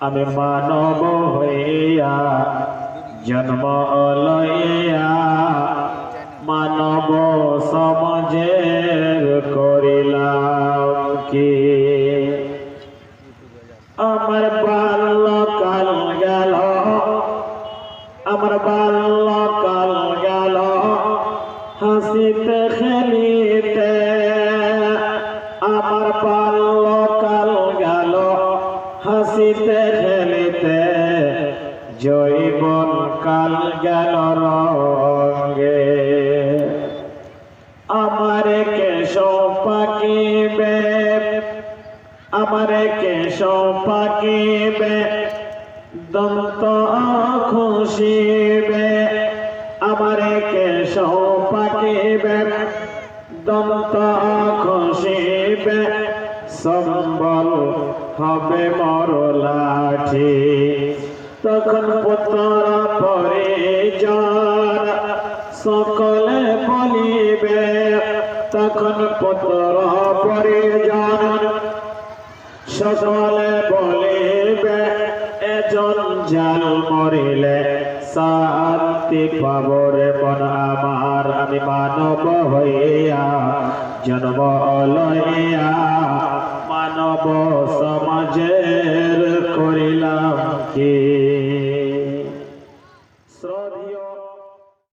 আমি মানব হইয়া জন্ম লইয়া মানব সমাজের করিলাম কি। আমার বাল্যকাল গেল, আমার বাল্যকাল গেল হাসিতে খেলিতে, আমার বাল্যকাল গেল হাসিতে খেলিতে, জৈবন কাল গেল রঙে। আমার কেশ পাকিবে, আমার কেশ পাকিবে, দন্ত খুশিবে, আমার কেশ পাকিবে, দন্ত খুশিবে, সম্বল হবে মর লাঠি। তখন পুত্র পরিজন সকলে বলিবে, তখন পুত্র পরিজন সকলে বলিবে, এজন জাল মরিলে শান্তি পাবরে মন আমার। আমি মানব হইয়া জন্ম লইয়া